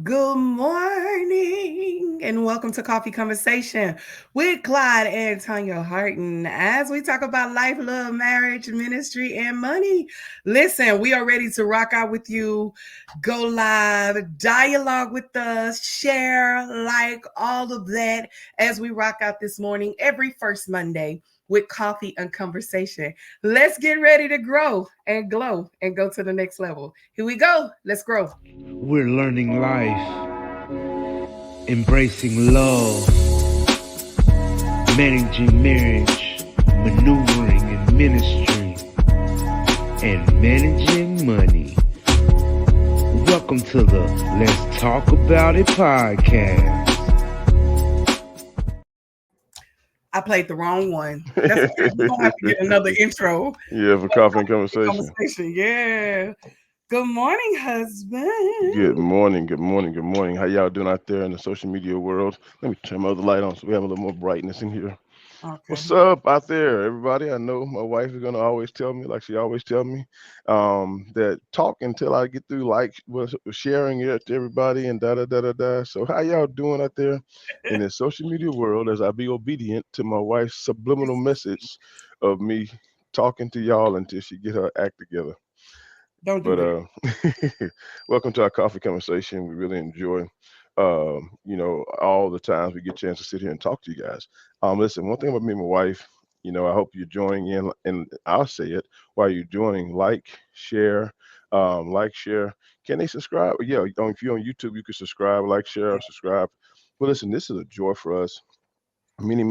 Good morning and welcome to Coffee Conversation with Clyde and Tonya Harden as we talk about life, love, marriage, ministry, and money. Listen, we are ready to rock out with you, go live, dialogue with us, share, like all of that as we rock out this morning every first Monday with coffee and conversation. Let's get ready to grow and glow and go to the next level. Here we go. Let's grow. We're learning life, embracing love, managing marriage, maneuvering in ministry, and managing money. Welcome to the Let's Talk About It podcast. I played the wrong one. That's okay. We're gonna have to get another intro. Yeah, for coffee and conversation. Yeah. Good morning, husband. Good morning, good morning, good morning. How y'all doing out there in the social media world? Let me turn my other light on so we have a little more brightness in here. Okay. What's up out there, everybody? I know my wife is gonna always tell me, like she always tell me, that talk until I get through like sharing it to everybody and da da da da da. So how y'all doing out there in the social media world as I be obedient to my wife's subliminal message of me talking to y'all until she get her act together. Don't do But that. welcome to our coffee conversation. We really enjoy, all the times we get a chance to sit here and talk to you guys. Listen, one thing about me and my wife, I hope you're joining in, and I'll say it while you're joining. Like, share. Can they subscribe? Yeah, if you're on YouTube, you can subscribe, like, share, or subscribe. But listen, this is a joy for us many,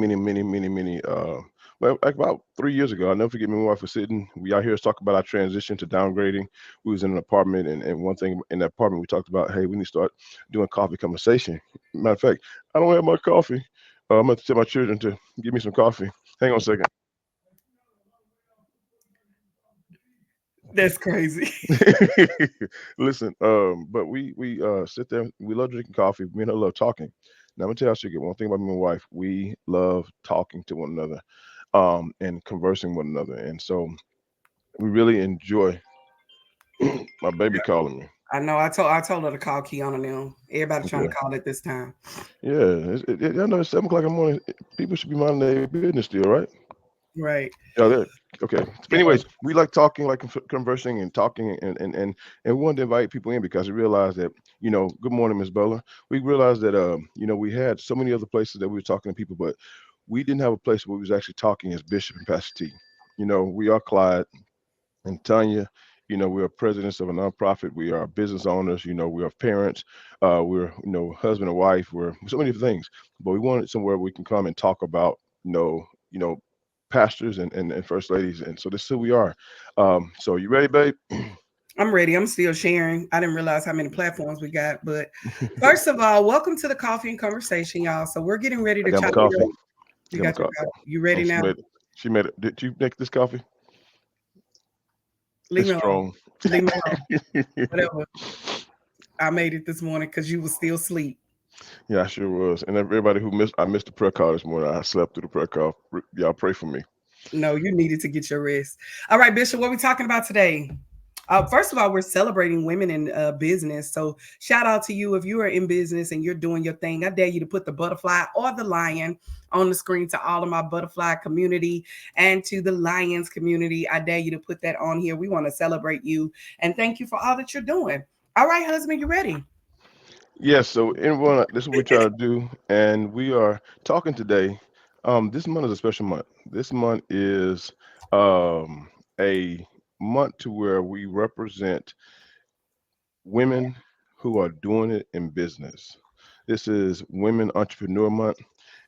well, like about 3 years ago. I'll never forget me and my wife was sitting. We out here to talk about our transition to downgrading. We was in an apartment, and one thing in that apartment we talked about, hey, we need to start doing coffee conversation. Matter of fact, I don't have my coffee. I'm going to tell my children to give me some coffee. Hang on a second. That's crazy. Listen, but we sit there. We love drinking coffee. Me and her love talking. Now I'm gonna tell you, one thing about me and my wife. We love talking to one another, and conversing with one another, and so we really enjoy. My baby calling me. I know. I told her to call Kiana now. Everybody trying to Okay. call it this time. Yeah, I know it's 7 o'clock in the morning. People should be minding their business still, right? Right. Yeah, there. Okay. But Yeah. anyways, we like talking, like conversing and talking, and we wanted to invite people in because we realized that, good morning, Miss Bella. We realized that, we had so many other places that we were talking to people, but we didn't have a place where we was actually talking as Bishop and Pastor T. We are Clyde and Tonya. We are presidents of a nonprofit. We are business owners. We are parents. We're, husband and wife. We're so many different things. But we wanted somewhere we can come and talk about, pastors and first ladies. And so this is who we are. So you ready, babe? I'm ready. I'm still sharing. I didn't realize how many platforms we got. But first of all, welcome to the coffee and conversation, y'all. So we're getting ready I to got my chop it coffee. up. I You got my got your coffee. coffee. You ready And she now? made it. She made it. Did you make this coffee? Leave It's me alone. strong. Leave me alone. Whatever. I made it this morning because you was still asleep. Yeah, I sure was. And everybody I missed the prayer call this morning. I slept through the prayer call. Y'all pray for me. No, you needed to get your rest. All right, Bishop, what are we talking about today? First of all, we're celebrating women in business. So shout out to you if you are in business and you're doing your thing. I dare you to put the butterfly or the lion on the screen to all of my butterfly community and to the lions community. I dare you to put that on here. We want to celebrate you and thank you for all that you're doing. All right, husband, you ready? Yes, so everyone, this is what we try to do, and we are talking today. This month is a special month. This month is a month to where we represent women who are doing it in business. This is Women Entrepreneur Month,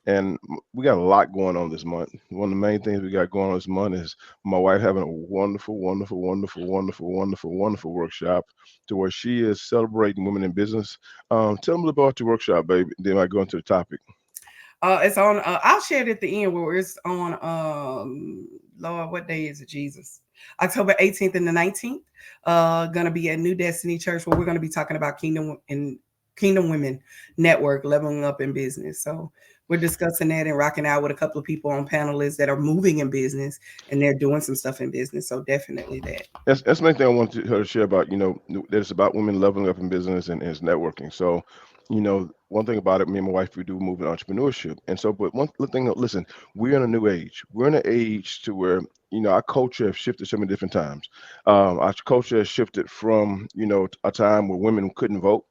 and we got a lot going on this month. One of the main things we got going on this month is my wife having a wonderful workshop to where she is celebrating women in business. Tell them about your workshop, baby. Then I go into the topic. It's on. I'll share it at the end where it's on. Lord, what day is it? Jesus, October 18th and the 19th. Gonna be at New Destiny Church where we're gonna be talking about Kingdom Women Network, leveling up in business. So we're discussing that and rocking out with a couple of people on panelists that are moving in business and they're doing some stuff in business. So definitely that. That's the main thing I wanted her to share about, that it's about women leveling up in business and it's networking. So, one thing about it, me and my wife, we do move in entrepreneurship. And so, but one thing, listen, we're in a new age. We're in an age to where, our culture has shifted so many different times. Our culture has shifted from, a time where women couldn't vote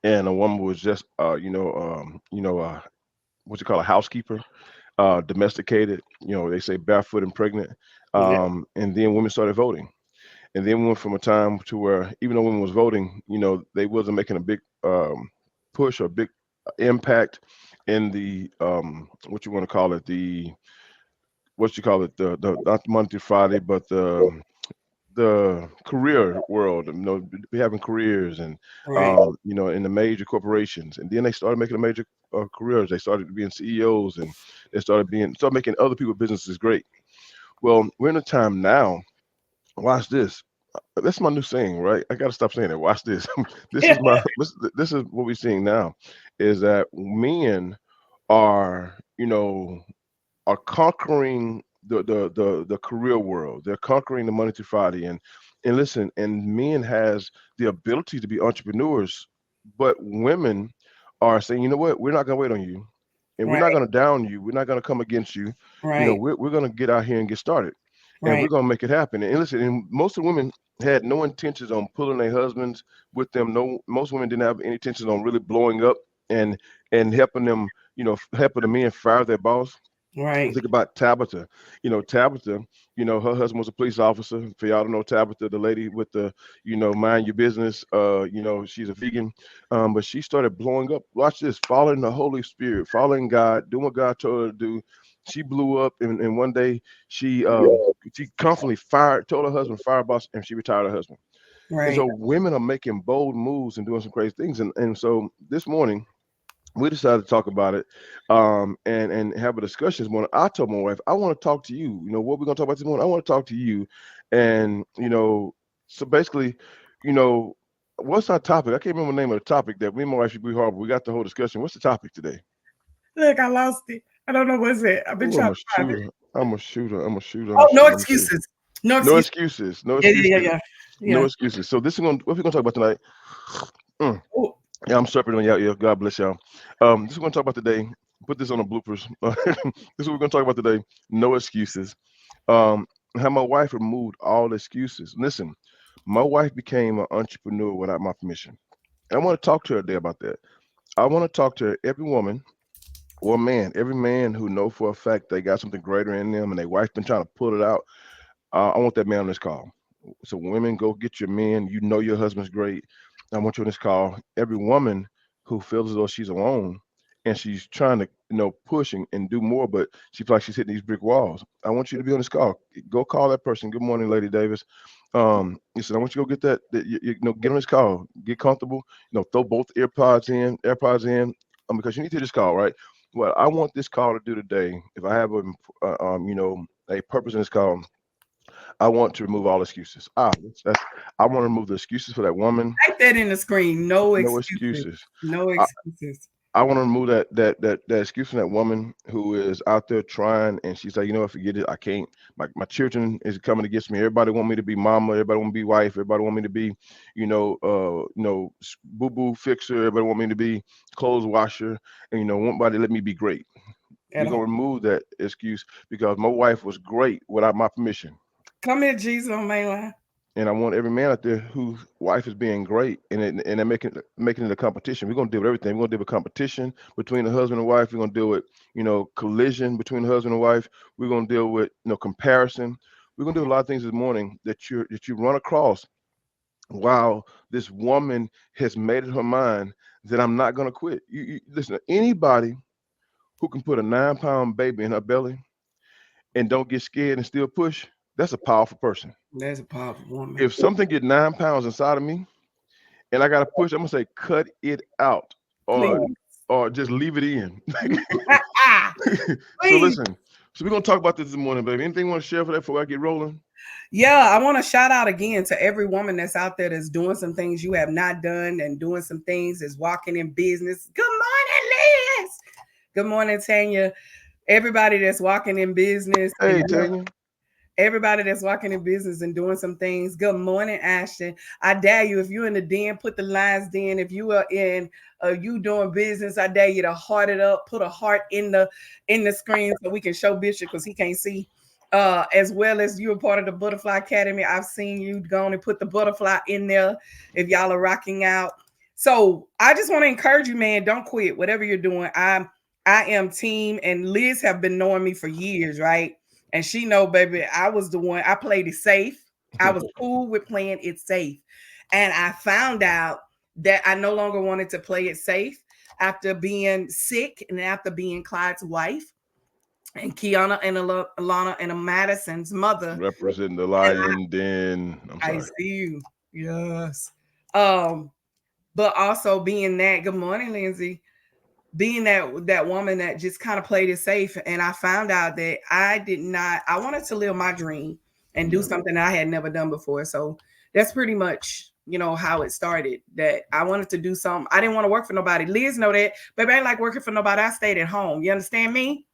and a woman was just, what you call a housekeeper, domesticated, they say barefoot and pregnant. Yeah. And then women started voting. And then we went from a time to where even though women was voting, they wasn't making a big push or big impact in the what you want to call it, the not Monday through Friday, but the career world, having careers and Right. in the major corporations. And then they started making a major careers. They started being CEOs and they started making other people's businesses great. Well, we're in a time now. Watch this. That's my new saying, right? I got to stop saying that. Watch this. This is what we're seeing now, is that men are are conquering the career world. They're conquering the Monday through Friday, and listen, and men has the ability to be entrepreneurs, but women are saying, you know what, we're not gonna wait on you, and we're not Right. gonna down you. We're not gonna come against you. Right. We're gonna get out here and get started, and we're Right. gonna make it happen. And listen, and most of the women had no intentions on pulling their husbands with them. No, most women didn't have any intentions on really blowing up and helping them, helping the men fire their boss. Right. Think about Tabitha. Tabitha, her husband was a police officer. For y'all to know Tabitha, the lady with the, mind your business. She's a vegan. But she started blowing up. Watch this, following the Holy Spirit, following God, doing what God told her to do. She blew up and one day she confidently told her husband, fire boss, and she retired her husband. And Right. so women are making bold moves and doing some crazy things. And so this morning we decided to talk about it and have a discussion this morning. I told my wife, I want to talk to you. What we're going to talk about this morning? I want to talk to you. And, so basically, you know, what's our topic? I can't remember the name of the topic that me and my wife should be hard, but we got the whole discussion. What's the topic today? Look, I lost it. I don't know what's it. I've been Oh, trying I'm a to find it. shooter. I'm a shooter. I'm a shooter. I'm a Oh, no shooter. Let me see. excuses. No No excuses. excuses. No Yeah, yeah, yeah, excuses. yeah. No Yeah. excuses. So what we're gonna talk about tonight. Mm. Oh, Yeah, I'm serpent on y'all. Yeah, God bless y'all. This is what we're gonna talk about today. Put this on the bloopers. This is what we're gonna talk about today. No excuses. Um, how my wife removed all excuses. Listen, my wife became an entrepreneur without my permission. And I want to talk to her today about that. I want to talk to every woman or man, every man who know for a fact they got something greater in them and their wife been trying to pull it out. I want that man on this call. So women, go get your men. You know your husband's great. I want you on this call. Every woman who feels as though she's alone and she's trying to, push and do more, but she feels like she's hitting these brick walls. I want you to be on this call. Go call that person. Good morning, Lady Davis. Listen, I want you to go get get on this call. Get comfortable. Throw both AirPods in, because you need to this call, right? What I want this call to do today, if I have a purpose in this call, I want to remove all excuses. I want to remove the excuses for that woman. type that in the screen. No No excuses. excuses. No I, excuses. I want to remove that excuse from that woman who is out there trying and she's like, forget it. I can't. My children is coming against me. Everybody want me to be mama. Everybody want me to be wife. Everybody want me to be, boo boo fixer. Everybody want me to be clothes washer. And nobody let me be great. At We're gonna home. remove that excuse because my wife was great without my permission. Come here, Jesus on mainline. And I want every man out there whose wife is being great and they're making it a competition. We're gonna deal with everything. We're gonna deal with competition between the husband and wife. We're gonna deal with, collision between the husband and wife. We're gonna deal with, comparison. We're gonna do a lot of things this morning that you run across while this woman has made it her mind that I'm not gonna quit. You listen, anybody who can put a 9-pound baby in her belly and don't get scared and still push, that's a powerful person. That's a powerful woman. If something get 9 pounds inside of me and I gotta push, I'm gonna say cut it out or Please. or just leave it in. So Please. listen. So we're gonna talk about this morning, baby. Anything you want to share for that before I get rolling? Yeah, I want to shout out again to every woman that's out there that's doing some things you have not done and doing some things that's walking in business. Good morning, Liz. Good morning, Tanya. Everybody that's walking in business and Hey, Tanya. everybody that's walking in business and doing some things. Good morning, Ashton. I dare you, if you're in the den, put the lines den. If you are in you doing business, I dare you to heart it up, put a heart in the screen so we can show Bishop because he can't see. As well as you are part of the Butterfly Academy. I've seen you go on and put the butterfly in there if y'all are rocking out. So I just want to encourage you, man, don't quit. Whatever you're doing. I am team, and Liz have been knowing me for years, right? And she know, baby, I was the one. I played it safe. I was cool with playing it safe. And I found out that I no longer wanted to play it safe after being sick and after being Clyde's wife and Kiana and Alana and Madison's mother. Representing the And lion den. I'm I sorry. see you. Yes. Um, but also being that, good morning, Lindsay, being that woman that just kind of played it safe. And I found out that I wanted to live my dream and do Yeah. something that I had never done before. So that's pretty much, how it started, that I wanted to do something. I didn't want to work for nobody. Liz know that, baby, I ain't like working for nobody. I stayed at home. You understand me?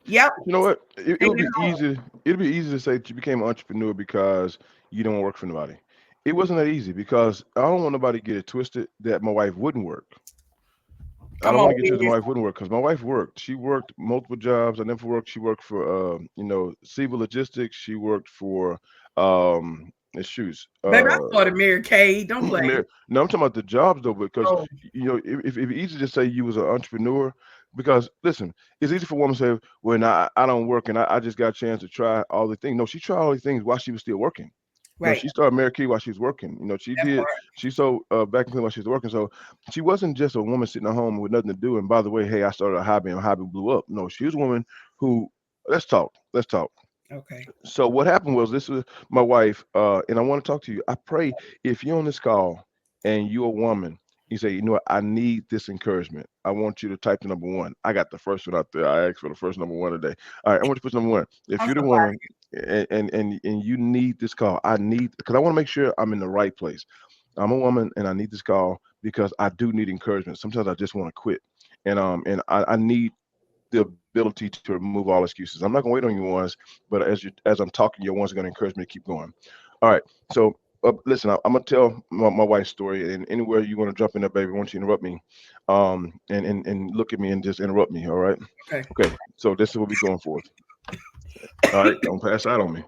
Yep. You know what? It Stayed would at be home. easy. It'd be easy to say that you became an entrepreneur because you don't work for nobody. It wasn't that easy because I don't want nobody to get it twisted that my wife wouldn't work. I Come don't on, want to get twisted. Liz. My wife wouldn't work because my wife worked. She worked multiple jobs. I never worked. She worked for, civil logistics. She worked for, shoes. Baby, I started Mary Kay. Don't play. No, I'm talking about the jobs though, because Oh, if it's easy to say you was an entrepreneur, because listen, it's easy for a woman to say, well, nah, I don't work and I just got a chance to try all the things. No, she tried all these things while she was still working. No, right. she started Mary Kay while she was working. That part. She sold vacuum cleaner while she was working. So she wasn't just a woman sitting at home with nothing to do. And by the way, hey, I started a hobby and hobby blew up. No, she was a woman who, let's talk. Let's talk. Okay. So what happened was this was my wife, and I want to talk to you. I pray if you're on this call and you're a woman, you say, you know what, I need this encouragement. I want you to type the number one. I got the first one out there. I asked for the first number one today. All right, I want you to put number one. If I'm you're the so proud woman and you need this call, I need because I want to make sure I'm in the right place. I'm a woman and I need this call because I do need encouragement. Sometimes I just want to quit. And I need the ability to remove all excuses. I'm not gonna wait on you ones, but as I'm talking, your ones are gonna encourage me to keep going. All right. So listen, I'm gonna tell my wife's story, and anywhere you want to jump in there, baby, once you interrupt me, and look at me and just interrupt me. All right. okay. Okay. So this is what we're going for. All right. Don't pass out on me.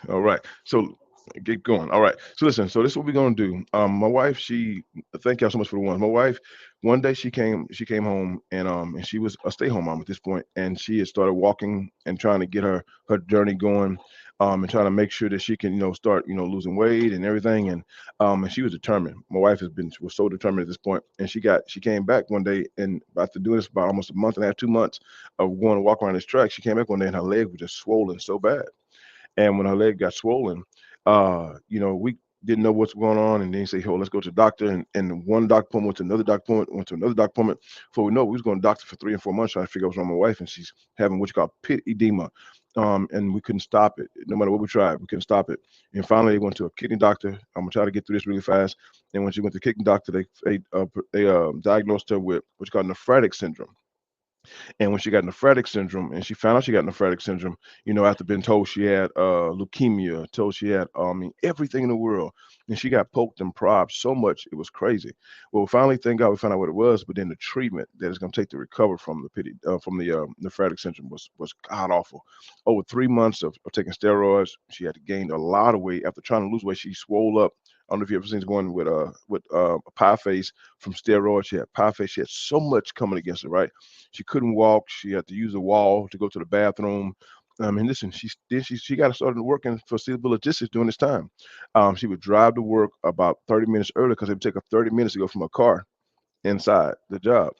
All right. So get going. All right. So listen. So this is what we're gonna do. My wife, she thank y'all so much for the ones. My wife, one day she came home and she was a stay home mom at this point, and she had started walking and trying to get her journey going, and trying to make sure that she can start losing weight and everything, and she was determined. My wife was so determined at this point, and she came back one day and after doing this about almost a month and a half, 2 months of going to walk around this track, she came back one day and her leg was just swollen so bad. And when her leg got swollen, we didn't know what's going on. And then he said, "Oh, let's go to the doctor." And one doctor appointment went to another doctor appointment, went to another doctor appointment. Before we know it, we was going to doctor for 3 and 4 months trying to figure out what's wrong with my wife. And she's having what you call pit edema. And we couldn't stop it. No matter what we tried, we couldn't stop it. And finally, they went to a kidney doctor. I'm going to try to get through this really fast. And when she went to the kidney doctor, they diagnosed her with what you call nephrotic syndrome. And when she got nephrotic syndrome, and she found out she got nephrotic syndrome, after being told she had leukemia, told she had everything in the world, and she got poked and probbed so much it was crazy. Well, finally, thank God we found out what it was, but then the treatment that it's going to take to recover from the nephrotic syndrome was god awful. Over 3 months of taking steroids, she had to gain a lot of weight. After trying to lose weight, she swole up. I don't know if you ever seen one with a pie face from steroids. She had pie face. She had so much coming against her, right? She couldn't walk. She had to use a wall to go to the bathroom. And listen, she got started working for civil logistics during this time. She would drive to work about 30 minutes early because it would take her 30 minutes to go from her car inside the job.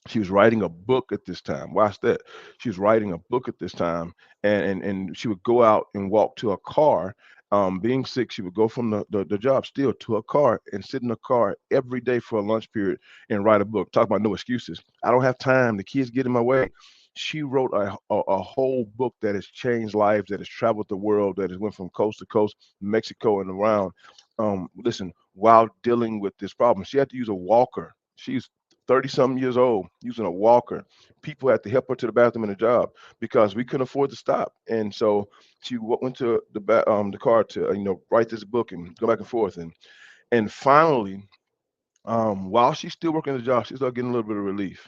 She was writing a book at this time. Watch that. She was writing a book at this time, and she would go out and walk to her car. Being sick, she would go from the job still to her car and sit in the car every day for a lunch period and write a book. Talk about no excuses. I don't have time. The kids get in my way. She wrote a whole book that has changed lives, that has traveled the world, that has went from coast to coast, Mexico and around. Listen, while dealing with this problem, she had to use a walker. She's 30-something years old, using a walker. People had to help her to the bathroom in the job because we couldn't afford to stop. And so she went to the car to write this book and go back and forth. And finally, while she's still working the job, she started getting a little bit of relief.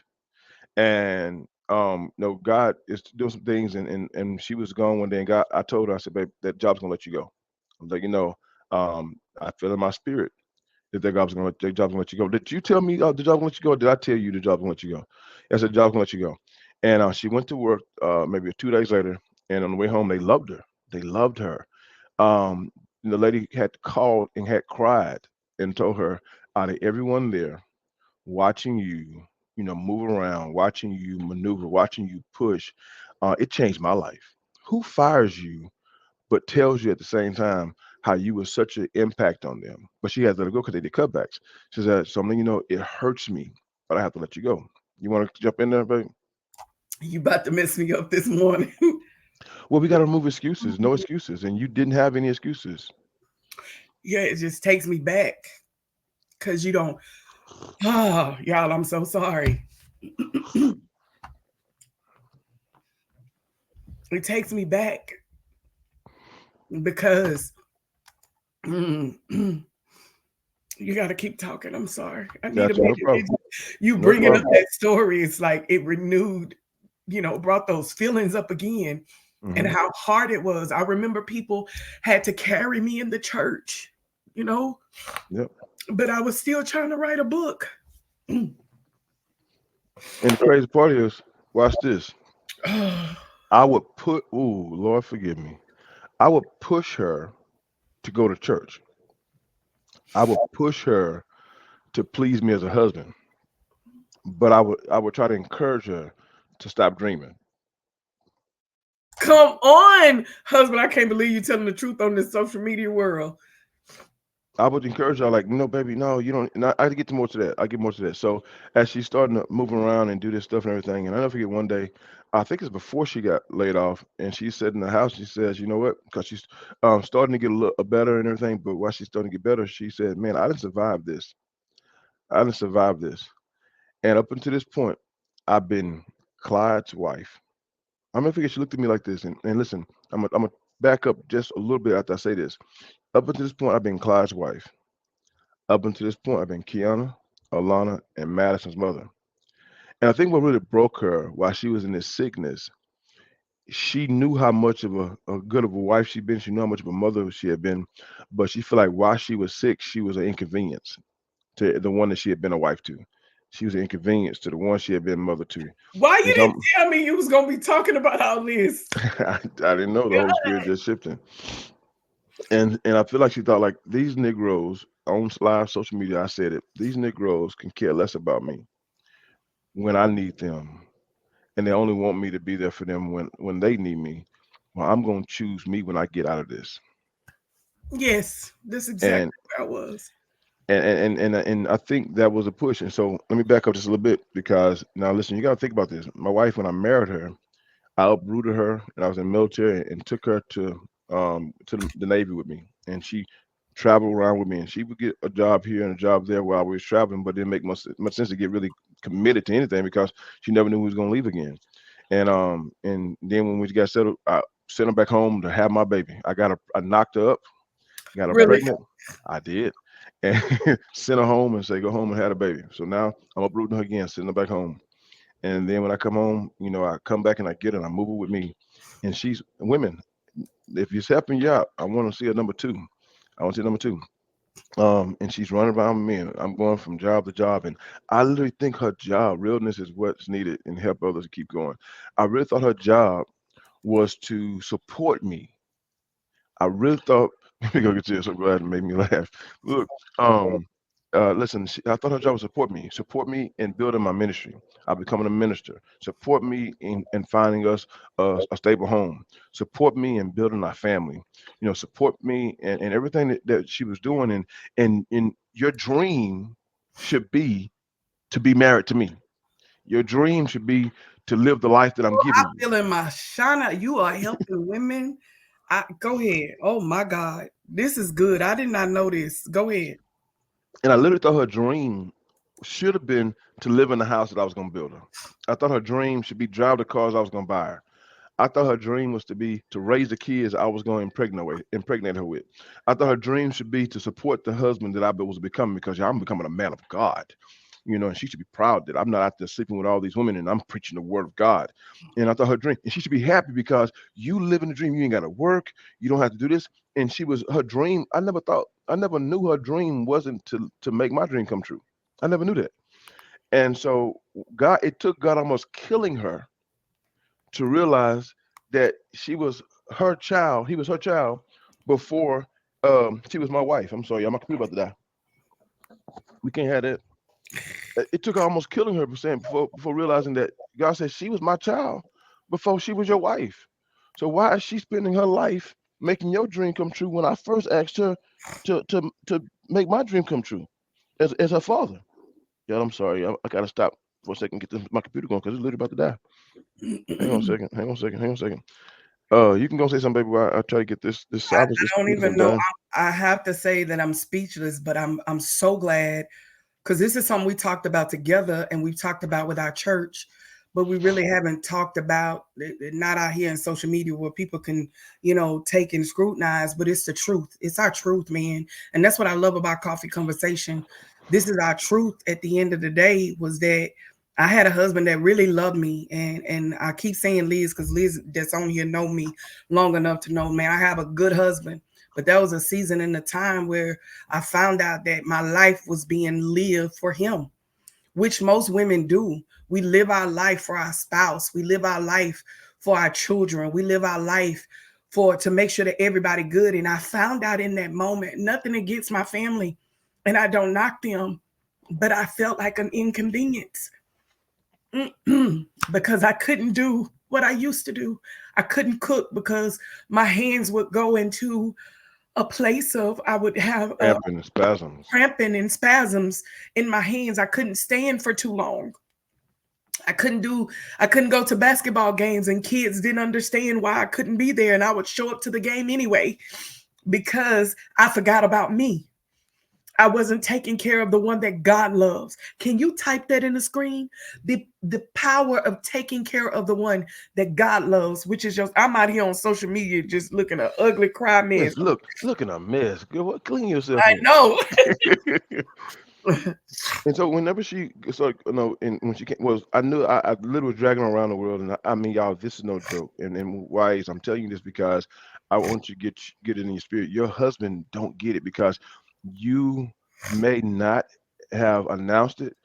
And God is doing some things, and she was gone one day, and God, I told her, I said, babe, that job's gonna let you go. I'm like, I feel in my spirit that that job's gonna let you go. Did you tell me the job's gonna let you go? Or did I tell you the job's gonna let you go? I said, job's gonna let you go. And she went to work maybe 2 days later, and on the way home, they loved her. They loved her. The lady had called and had cried and told her, out of everyone there watching you, move around, watching you maneuver, watching you push, it changed my life. Who fires you, but tells you at the same time how you were such an impact on them? But she had to let it go because they did cutbacks. She said, something, it hurts me, but I have to let you go. You want to jump in there, babe? You about to mess me up this morning. Well, we got to remove excuses, no excuses. And you didn't have any excuses. Yeah, it just takes me back because you don't. Oh, y'all, I'm so sorry. It takes me back because you got to keep talking. I'm sorry. I need a Gotcha, no minute. problem. You No bringing up problem. that story, it's like it renewed, brought those feelings up again, and Hmm. how hard it was. I remember people had to carry me in the church, Yep. but I was still trying to write a book. And the crazy part is, watch this. I would Lord forgive me. I would push her to go to church. I would push her to please me as a husband, but I would try to encourage her to stop dreaming. Come on, husband. I can't believe you telling the truth on this social media world. I would encourage her, like, no, baby, no, you don't. And I get to more to that. I get more to that. So as she's starting to move around and do this stuff and everything, and I never forget one day, I think it's before she got laid off, and she said in the house, she says, you know what? Because she's starting to get a little better and everything, but while she's starting to get better, she said, man, I didn't survive this. I didn't survive this. And up until this point, I've been Clyde's wife. I'm gonna forget she looked at me like this, and listen, I'm gonna back up just a little bit after I say this. Up until this point, I've been Clyde's wife. Up until this point, I've been Kiana, Alana, and Madison's mother. And I think what really broke her while she was in this sickness, she knew how much of a good of a wife she'd been. She knew how much of a mother she had been, but she felt like while she was sick, she was an inconvenience to the one that she had been a wife to. She was an inconvenience to the one she had been mother to. Why you And so didn't tell me you was gonna be talking about all this? I didn't know the Holy Spirit just shifting. And I feel like she thought like these Negroes on live social media, I said it, these Negroes can care less about me when I need them. And they only want me to be there for them when they need me. Well, I'm gonna choose me when I get out of this. Yes, that's exactly And where I was. and I think that was a push. And so let me back up just a little bit because now listen, you gotta think about this. My wife, when I married her, I uprooted her, and I was in the military, and took her to the Navy with me, and she traveled around with me, and she would get a job here and a job there while we was traveling, but it didn't make much sense to get really committed to anything because she never knew we was gonna leave again. And then when we got settled, I sent her back home to have my baby. I knocked her up, got her Really? pregnant. I did, and sent her home and say go home and have a baby. So now I'm uprooting her again, sending her back home. And then when I come home, I come back and I get her and I move her with me. And she's women. If it's helping you out, I want to see a number two. I want to see number two. And she's running around me, and I'm going from job to job. And I literally think her job, realness, is what's needed and help others to keep going. I really thought her job was to support me. I really thought let me go get you. So glad it made me laugh. Look, listen. I thought her job was support me in building my ministry. I'm becoming a minister. Support me in finding us a stable home. Support me in building our family. Support me and everything that she was doing. And your dream should be to be married to me. Your dream should be to live the life that I'm I giving you. feel in my shana. You are helping women. Go ahead. Oh my God. This is good. I did not know this. Go ahead. And I literally thought her dream should have been to live in the house that I was going to build her. I thought her dream should be drive the cars I was going to buy her. I thought her dream was to be to raise the kids I was going to impregnate her with. I thought her dream should be to support the husband that I was becoming because I'm becoming a man of God. And she should be proud that I'm not out there sleeping with all these women and I'm preaching the word of God. And I thought her dream, and she should be happy because you live in the dream. You ain't got to work. You don't have to do this. And she was her dream. I never knew her dream wasn't to make my dream come true. I never knew that. And so it took God almost killing her to realize that she was her child. He was her child before she was my wife. I'm sorry, y'all, my computer about to die. We can't have that. It took almost killing her before realizing that God said she was my child before she was your wife. So why is she spending her life making your dream come true when I first asked her to make my dream come true as her father? Yeah, I'm sorry. I gotta stop for a second, get my computer going because it's literally about to die. Hang on a second. Hang on a second. Hang on a second. You can go say something, baby. While I try to get this I salvage this don't computer even from know. dying. I have to say that I'm speechless, but I'm so glad because this is something we talked about together and we've talked about with our church, but we really haven't talked about not out here in social media where people can, take and scrutinize, but it's the truth. It's our truth, man. And that's what I love about Coffee Conversation. This is our truth at the end of the day was that I had a husband that really loved me. And I keep saying Liz, because Liz that's on here know me long enough to know, man, I have a good husband. But that was a season in the time where I found out that my life was being lived for him, which most women do. We live our life for our spouse. We live our life for our children. We live our life to make sure that everybody good. And I found out in that moment, nothing against my family, and I don't knock them, but I felt like an inconvenience because I couldn't do what I used to do. I couldn't cook because my hands would go into a place of I would have Cramping and spasms. cramping and spasms in my hands. I couldn't stand for too long. I couldn't go to basketball games and kids didn't understand why I couldn't be there and I would show up to the game anyway because I forgot about me. I wasn't taking care of the one that God loves. Can you type that in the screen? The power of taking care of the one that God loves, which is just I'm out here on social media just looking an ugly cry mess. Yes, looking a mess. Girl, clean yourself I up. know. And so whenever and when she came, I knew I literally was dragging her around the world, and I mean, y'all, this is no joke. And why is I'm telling you this because I want you to get it in your spirit. Your husband don't get it because you may not have announced it,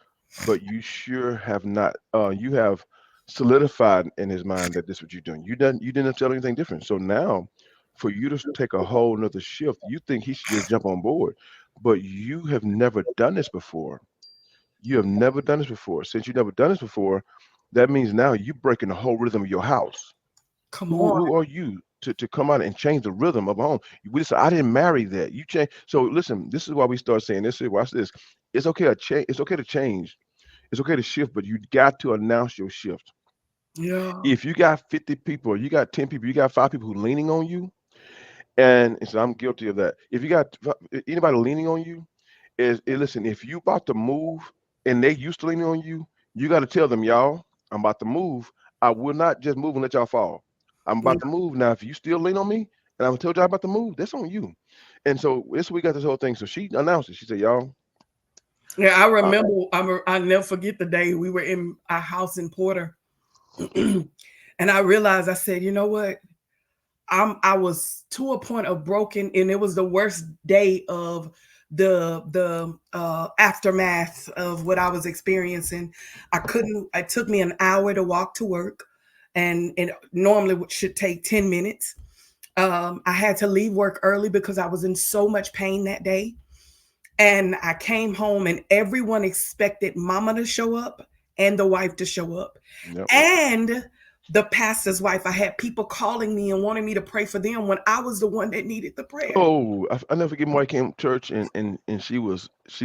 but you sure have not. You have solidified in his mind that this is what you're doing. You didn't tell anything different. So now, for you to take a whole nother shift, you think he should just jump on board, but you have never done this before. You have never done this before. Since you've never done this before, that means now you're breaking the whole rhythm of your house. Come Who on. who are you to come out and change the rhythm of a home? We say, I didn't marry that. You change. So listen, this is why we start saying this. Watch this. It's okay to change. It's okay to change. It's okay to shift, but you got to announce your shift. Yeah. If you got 50 people, or you got 10 people, you got 5 people who leaning on you, and so I'm guilty of that. If you got anybody leaning on you, listen, if you about to move and they used to leaning on you, you got to tell them, y'all, I'm about to move. I will not just move and let y'all fall. I'm Yeah. about to move now. If you still lean on me, and I'm told y'all about to move, that's on you. And so we got this whole thing. So she announced it. She said, y'all, Yeah, I remember. I never forget the day we were in our house in Porter, and I realized I said, you know what? I was to a point of broken, and it was the worst day of the aftermath of what I was experiencing. I couldn't. It took me an hour to walk to work, and it normally should take 10 minutes. I had to leave work early because I was in so much pain that day. And I came home and everyone expected mama to show up and the wife to show up. yep. And the pastor's wife, I had people calling me and wanting me to pray for them when I was the one that needed the prayer. Oh, I never forget when I came to church and she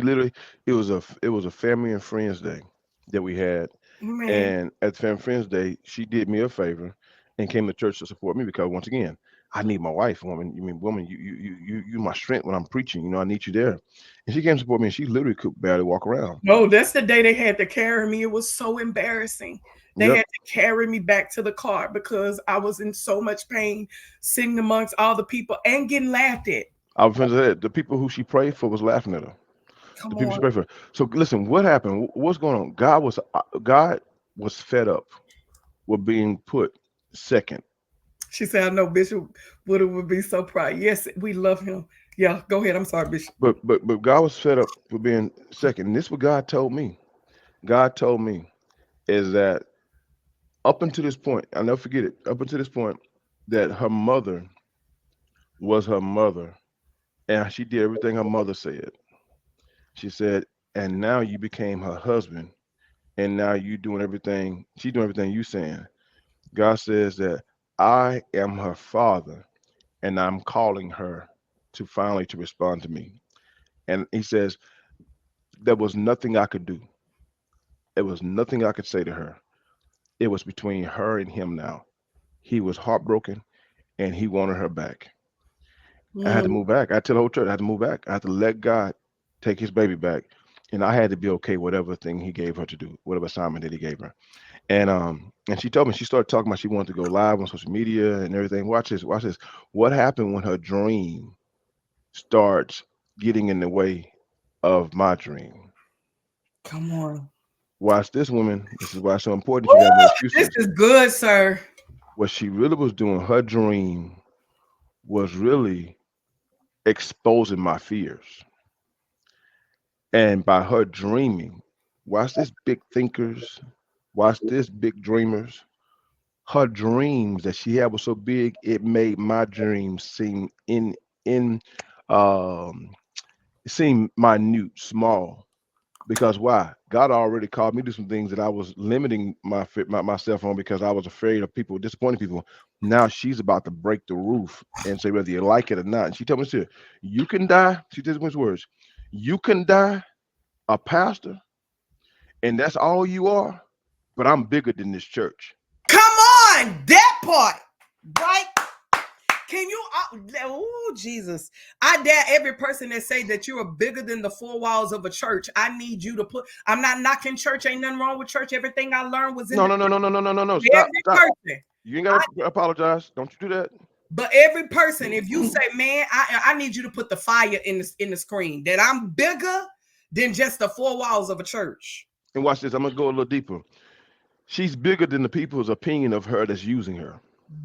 literally it was a family and friends day that we had. Man, And at Family Friends Day, she did me a favor and came to church to support me because once again, I need my wife, woman. You mean, woman, you my strength when I'm preaching. I need you there. And she came to support me, and she literally could barely walk around. No, that's the day they had to carry me. It was so embarrassing. They Yep. had to carry me back to the car because I was in so much pain, sitting amongst all the people and getting laughed at. I was friends with that. The people who she prayed for was laughing at her. The Come people on. she prayed for. So listen, what happened? What's going on? God was fed up with being put second. She said, I know Bishop would be so proud. Yes, we love him. Yeah, go ahead. I'm sorry, Bishop. But God was fed up for being second. And this is what God told me. God told me is that up until this point, I'll never forget it. Up until this point, that her mother was her mother, and she did everything her mother said. She said, and now you became her husband, and now you doing everything. She's doing everything you saying. God says that I am her father, and I'm calling her to finally to respond to me. And He says there was nothing I could do. There was nothing I could say to her. It was between her and him now. He was heartbroken, and he wanted her back. I had to Mm, move back. I tell the whole church I had to move back. I had to let God take his baby back. And I had to be okay whatever thing he gave her to do, whatever assignment that he gave her. And she told me, she started talking about she wanted to go live on social media and everything. Watch this, watch this. What happened when her dream starts getting in the way of my dream? come on. Watch this, woman. This is why it's so important Woo, you have no this excuses. is good, sir. What she really was doing, her dream was really exposing my fears. And by her dreaming, watch this, big thinkers, watch this, big dreamers. Her dreams that she had was so big, it made my dreams in um seem minute, small. Because why? God already called me to some things that I was limiting myself on because I was afraid of people disappointing people. Now she's about to break the roof and say whether you like it or not. And she told me, "Sir, you can die." She did these words: "You can die a pastor, and that's all you are. But I'm bigger than this church." Come on, that part, right? Can you? Oh, Jesus! I dare every person that say that you are bigger than the four walls of a church. I need you to put. I'm not knocking church. Ain't nothing wrong with church. Everything I learned was in No, the no, no, church. no, no, no, no, no, no. Stop, Every stop. person. You ain't gotta apologize. Don't you do that. But every person, if you say, "Man, I need you to put the fire in the screen," that I'm bigger than just the four walls of a church. And watch this. I'm gonna go a little deeper. She's bigger than the people's opinion of her that's using her.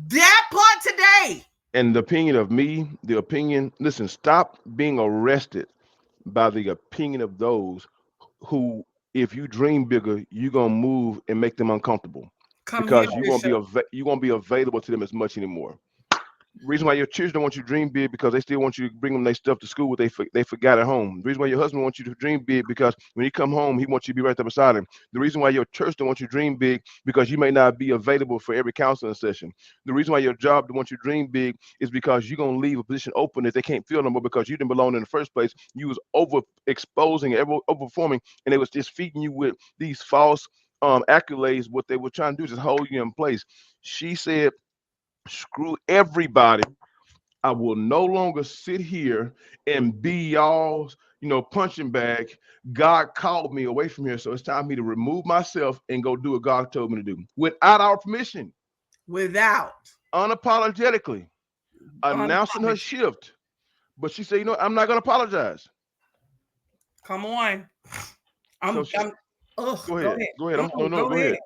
That part today. And the opinion of me, the opinion, listen, stop being arrested by the opinion of those who, if you dream bigger, you're gonna move and make them uncomfortable Come here, because Bishop. you won't be available to them as much anymore. Reason why your children don't want you to dream big because they still want you to bring them their stuff to school what they forgot at home. The reason why your husband wants you to dream big because when he come home he wants you to be right there beside him. The reason why your church don't want you to dream big because you may not be available for every counseling session. The reason why your job don't want you to dream big is because you're gonna leave a position open that they can't fill no more because you didn't belong in the first place. You was overexposing, overperforming, and they was just feeding you with these false accolades. What they were trying to do is just hold you in place. She said, screw everybody. I will no longer sit here and be y'all's, punching bag. God called me away from here. So it's time for me to remove myself and go do what God told me to do without our permission, Without. unapologetically announcing her shift. But she said, I'm not going to apologize. Come on. So go ahead. Go ahead. No, go ahead.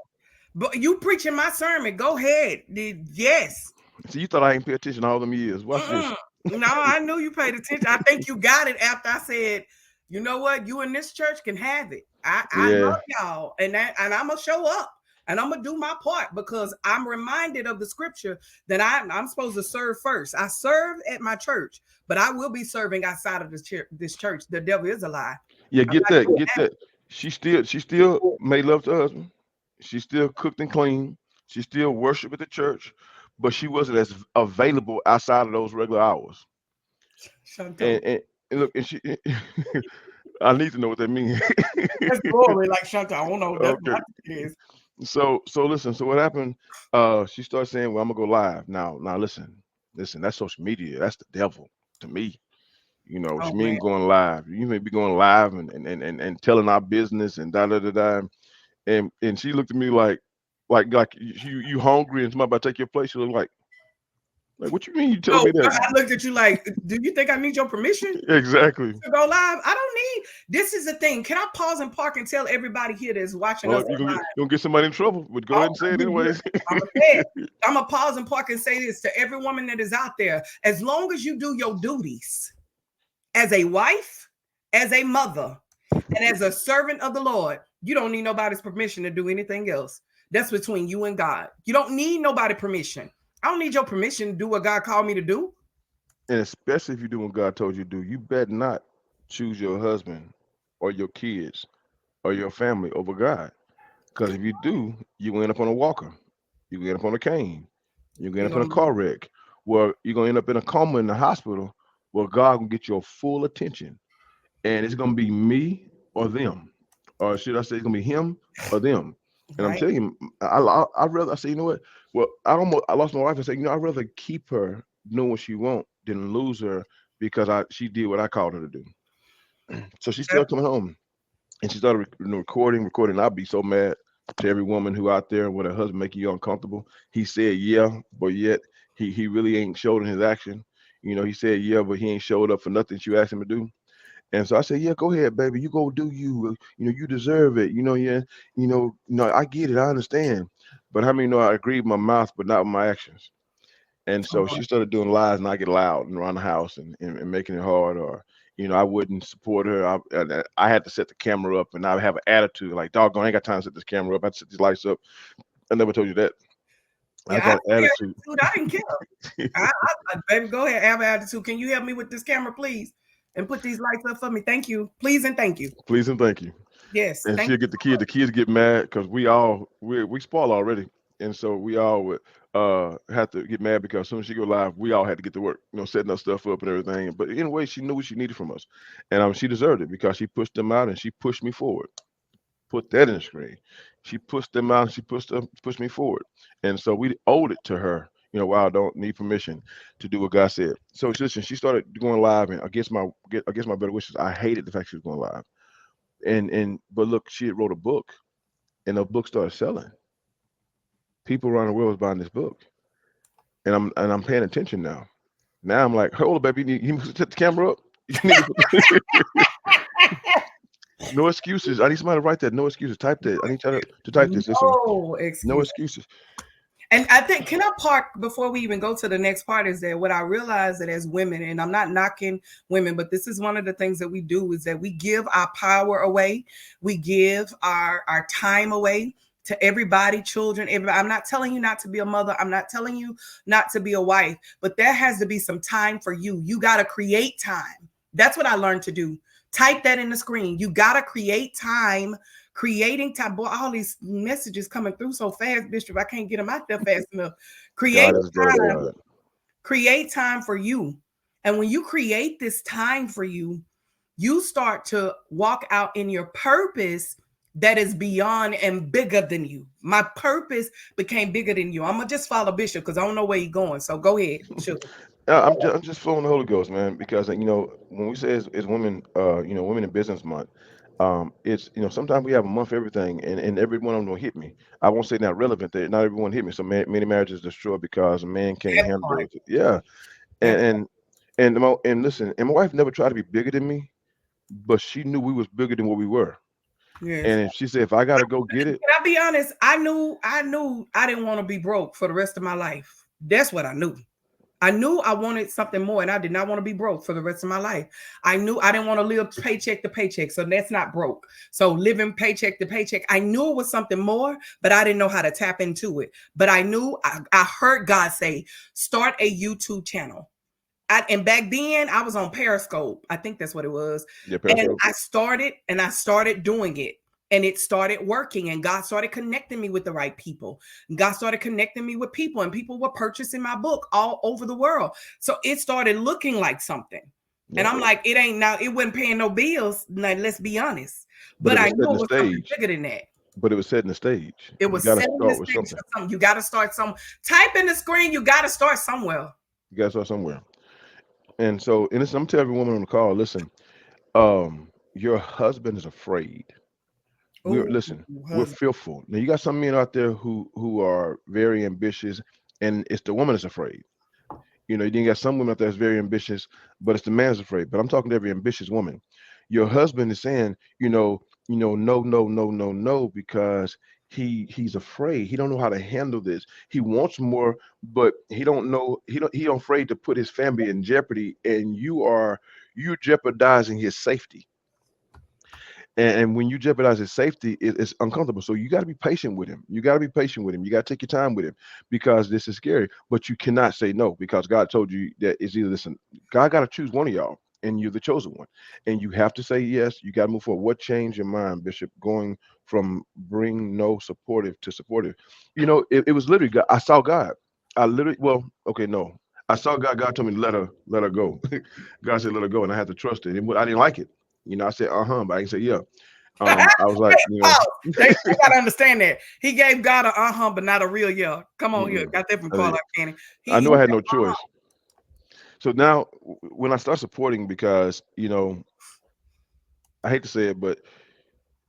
But you preaching my sermon. Go ahead. Yes. So you thought I ain't pay attention all them years. Watch this. No, I knew you paid attention. I think you got it after I said, you know what? You in this church can have it. I Yeah. love y'all. And I'm going to show up. And I'm going to do my part because I'm reminded of the scripture that I'm supposed to serve first. I serve at my church, but I will be serving outside of this church. The devil is a lie. Yeah, get that. She still made love to her husband. She still cooked and cleaned. She still worshiped at the church, but she wasn't as available outside of those regular hours. And look, and she, I need to know what that means. That's glory, like Chantal. I don't know. That's Okay. what it is. So listen. So what happened? She started saying, "Well, I'm gonna go live now." Now listen. Listen, that's social media. That's the devil to me. You know, Oh she mean man. going live. You may be going live and telling our business and da da da da. And she looked at me like you hungry and somebody about to take your place. She was like what you mean you telling Oh, me that? I looked at you like, do you think I need your permission Exactly. to go live? I don't need. This is the thing. Can I pause and park and tell everybody here that's watching Well, us you're live? gonna get somebody in trouble, but go Oh, ahead and say it anyways. I'm gonna say it. I'm gonna pause and park and say this to every woman that is out there. As long as you do your duties as a wife, as a mother, and as a servant of the Lord, you don't need nobody's permission to do anything else. That's between you and God. You don't need nobody's permission. I don't need your permission to do what God called me to do. And especially if you do what God told you to do, you better not choose your husband or your kids or your family over God. Because if you do, you will end up on a walker. You will end up on a cane. You're gonna You're end up in a gonna car wreck where you're gonna end up in a coma in the hospital where God will get your full attention. And it's gonna be me or them. Or should I say it's gonna be him or them. And I'm right. telling you, I rather I say, you know what? Well, I lost my wife. I said, I'd rather keep her knowing what she want than lose her because she did what I called her to do. So she That- started coming home and she started recording. I'd be so mad to every woman who out there when her husband making you uncomfortable. He said yeah, but yet he really ain't showed in his action. He said yeah, but he ain't showed up for nothing you asked him to do. And so I said, yeah, go ahead, baby. You go do you. You deserve it. Yeah. I get it. I understand. But how many know I agree with my mouth, but not with my actions? And so she started doing lies, and I get loud and around the house and making it hard, or I wouldn't support her. I had to set the camera up, and I would have an attitude like, doggone, I ain't got time to set this camera up. I had to set these lights up. I never told you that. I yeah, got an attitude. I didn't care. Baby, go ahead, have an attitude. Can you help me with this camera, please? And put these lights up for me. Thank you. Please and thank you. Please and thank you. Yes, And thank she'll get the kids. The kids get mad because we spoil already, and so we all would have to get mad because as soon as she go live, we all had to get to work, setting our stuff up and everything. But anyway, she knew what she needed from us, and she deserved it because she pushed them out and she pushed me forward. Put that in the screen. She pushed them out and she pushed me forward, and so we owed it to her. Wow, I don't need permission to do what God said. So listen, she started going live, and against my better wishes, I hated the fact she was going live. But look, she had wrote a book, and the book started selling. People around the world was buying this book, and I'm paying attention now. Now I'm like, hold on, baby, you need to set the camera up. You need no excuses. I need somebody to write that. No excuses. Type that. I need you to type this. Listen, no no excuse. excuses. And I think, can I park before we even go to the next part? Is that what I realize that as women, and I'm not knocking women, but this is one of the things that we do is that we give our power away. We give our time away to everybody, children, everybody. I'm not telling you not to be a mother. I'm not telling you not to be a wife, but there has to be some time for you. You got to create time. That's what I learned to do. Type that in the screen. You got to create time. Creating time. Boy, all these messages coming through so fast, Bishop. I can't get them out there fast enough. Create time. Create time for you. And when you create this time for you, you start to walk out in your purpose that is beyond and bigger than you. My purpose became bigger than you. I'm gonna just follow Bishop because I don't know where he's going. So go ahead. Sure. I'm just flowing the Holy Ghost, man, because when we say it's women, Women in Business Month, it's sometimes we have a month for everything, and every one of them will hit me. I won't say not relevant that not everyone hit me. So many marriages destroyed because a man can't handle it. Yeah, and listen, and my wife never tried to be bigger than me, but she knew we was bigger than what we were. Yes. And if she said if I gotta go get it, can I be honest? I knew I didn't want to be broke for the rest of my life. That's what I knew. I knew I wanted something more, and I did not want to be broke for the rest of my life. I knew I didn't want to live paycheck to paycheck, so that's not broke. So living paycheck to paycheck, I knew it was something more, but I didn't know how to tap into it. But I knew I heard God say, start a YouTube channel. And back then I was on Periscope. I think that's what it was. yeah, And I started doing it. And it started working, and God started connecting me with the right people. God started connecting me with people, and people were purchasing my book all over the world. So it started looking like something. Yeah. And I'm like, it wasn't paying no bills. Now, let's be honest. But I knew it was something bigger than that. But it was setting the stage. It was setting the stage for something. You got to start some. Type in the screen. You got to start somewhere. You gotta start somewhere. And so, and listen, I'm telling every woman on the call, listen, your husband is afraid. We're Oh, listen, we're husband. fearful. Now you got some men out there who are very ambitious, and it's the woman that's afraid. You know, you got some women out there that's very ambitious, but it's the man's afraid. But I'm talking to every ambitious woman. Your husband is saying, no, no, no, no, no, because he's afraid. He don't know how to handle this. He wants more, but he don't know. He don't afraid to put his family in jeopardy, and you're jeopardizing his safety. And when you jeopardize his safety, it's uncomfortable. So you got to be patient with him. You got to be patient with him. You got to take your time with him because this is scary. But you cannot say no because God told you that it's either listen. God got to choose one of y'all, and you're the chosen one, and you have to say yes. You got to move forward. What changed your mind, Bishop, going from bring no supportive to supportive? It was literally God. I saw God. I literally, well, okay, no. I saw God. God told me to let her go. God said let her go, and I had to trust it. I didn't like it. I said, but I didn't say, yeah. I was like, Hey, pause. They gotta understand that he gave God a but not a real yeah. Come on here, mm-mm. got that from I, Carl Candy. I He knew I had no choice. So now, when I start supporting, because I hate to say it, but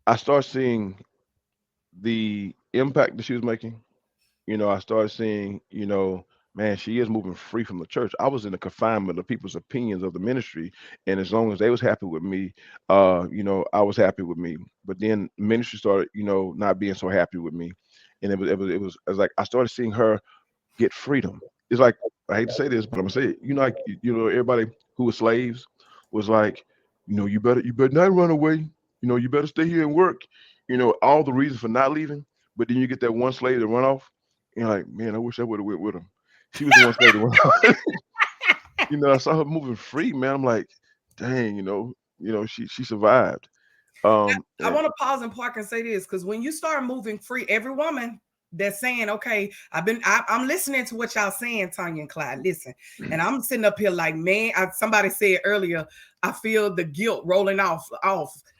I start seeing the impact that she was making. I started seeing, man, she is moving free from the church. I was in the confinement of people's opinions of the ministry, and as long as they was happy with me, I was happy with me. But then ministry started, not being so happy with me, and it was like I started seeing her get freedom. It's like I hate to say this, but I'm gonna say it. Like everybody who was slaves was like, you better not run away. You better stay here and work. All the reasons for not leaving. But then you get that one slave to run off. And you're like, man, I wish I would have went with him. She was the one slave to run off. I saw her moving free, man. I'm like, dang, she survived. I And want to pause and park and say this because when you start moving free, every woman that's saying, okay, I'm listening to what y'all saying, Tonya and Clyde. Listen, and I'm sitting up here like, man, somebody said earlier, I feel the guilt rolling off.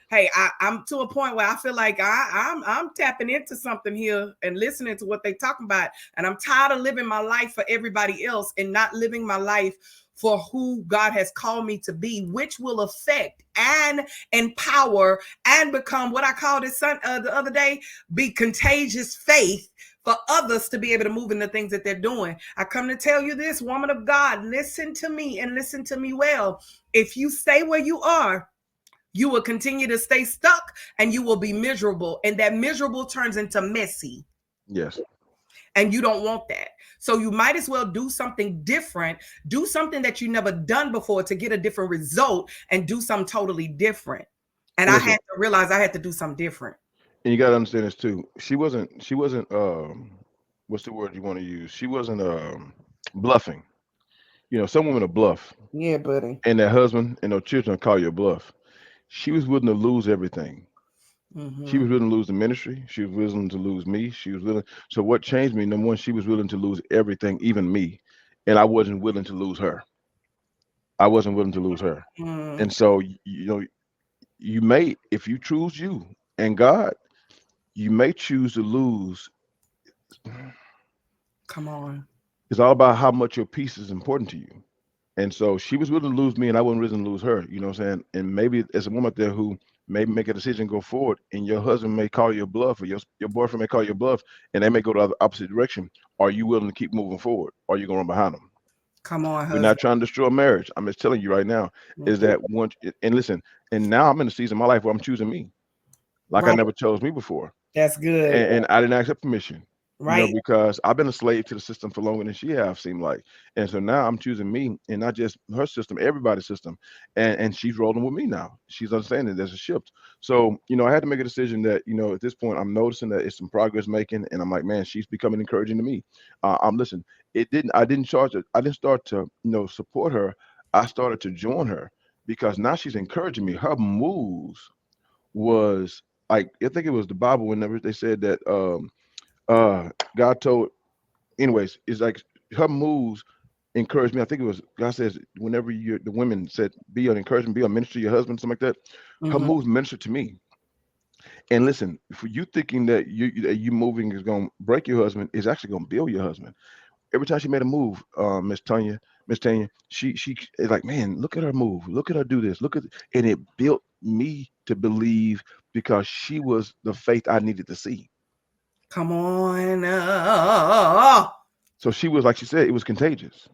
Hey, I'm to a point where I feel like I'm tapping into something here and listening to what they talking about, and I'm tired of living my life for everybody else and not living my life for who God has called me to be, which will affect and empower and become what I called it the other day, be contagious faith for others to be able to move in the things that they're doing. I come to tell you this, woman of God, listen to me and listen to me well. If you stay where you are, you will continue to stay stuck and you will be miserable. And that miserable turns into messy. yes, And you don't want that. So you might as well do something different, do something that you never done before to get a different result and do something totally different. And and I listen, had to realize I had to do something different. and you got to understand this too. She wasn't. What's the word you want to use? She wasn't bluffing. Some women are bluff, Yeah, buddy. and their husband and their children call you a bluff. She was willing to lose everything. She Mm-hmm. was willing to lose the ministry. She was willing to lose me. She was willing. So what changed me? Number one, she was willing to lose everything, even me, and I wasn't willing to lose her. I wasn't willing to lose her. Mm. And so you may, if you choose you and God, you may choose to lose. Come on. It's all about how much your peace is important to you. And so she was willing to lose me, and I wasn't willing to lose her. You know what I'm saying? And maybe as a woman out there who may make a decision, go forward, and your husband may call you a bluff, or your boyfriend may call you a bluff, and they may go the opposite direction. Are you willing to keep moving forward? Or are you going to run behind them? Come on, We're not husband. trying to destroy marriage. I'm just telling you right now is Mhm. that once, and listen, and now I'm in a season of my life where I'm choosing me, like I Right. never chose me before, That's good. and I didn't ask her permission, Right. because I've been a slave to the system for longer than she have seemed like, and so now I'm choosing me, and not just her system, everybody's system, and she's rolling with me now. She's understanding there's a shift. So I had to make a decision that at this point I'm noticing that it's some progress making, and I'm like, man, she's becoming encouraging to me. I'm listen. I didn't charge her. I didn't start to support her. I started to join her because now she's encouraging me. Her moves was like, I think it was the Bible whenever they said that God told, anyways, it's like her moves encouraged me. I think it was God says whenever the women said be an encouragement, be a minister to your husband, something like that. Her Mm-hmm. moves minister to me. And listen, for you thinking that you moving is gonna break your husband, is actually gonna build your husband. Every time she made a move, Miss Tanya, she is like, man, look at her move, look at her do this, look at, and it built me to believe because she was the faith I needed to see. Come on. So she was, like she said, it was contagious.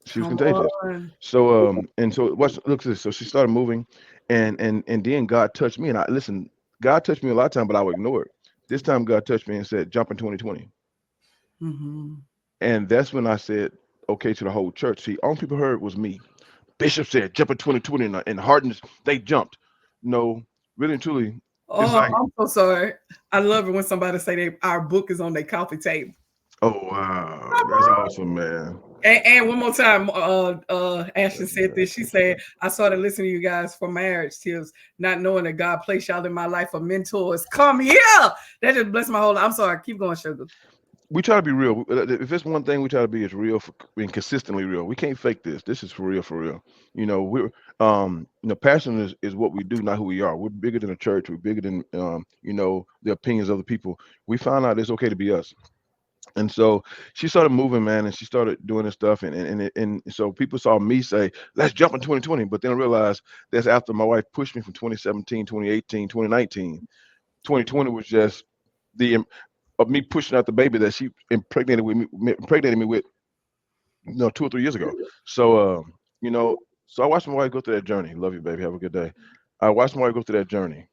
She was Come contagious. on. So and so what's look at this. So she started moving, and then God touched me, and I listen. God touched me a lot of time, but I would ignore it. This time God touched me and said, "Jump in 2020," Mm-hmm. and that's when I said, "Okay," to the whole church. See, all people heard was me. Bishop said, "Jump in 2020," and Hardens they jumped. No, really and truly, it's Oh, like, I'm so sorry. I love it when somebody say our book is on their coffee table. oh wow, that's awesome, man. And one more time, Ashley said this. She said, I started listening to you guys for marriage tips, not knowing that God placed y'all in my life for mentors. Come here. That just blessed my whole life. I'm sorry. Keep going, Sugar. We try to be real. If it's one thing we try to be, is real and consistently real. We can't fake this. This is for real, for real. We're passion is what we do, not who we are. We're bigger than a church. We're bigger than the opinions of the people. We found out it's okay to be us. And so she started moving, man, and she started doing this stuff, and so people saw me say, "Let's jump in 2020," but then I realized that's after my wife pushed me from 2017, 2018, 2019. 2020 was just the of me pushing out the baby that she impregnated me with, 2 or 3 years ago. So, so I watched my wife go through that journey. Love you, baby. Have a good day. I watched my wife go through that journey.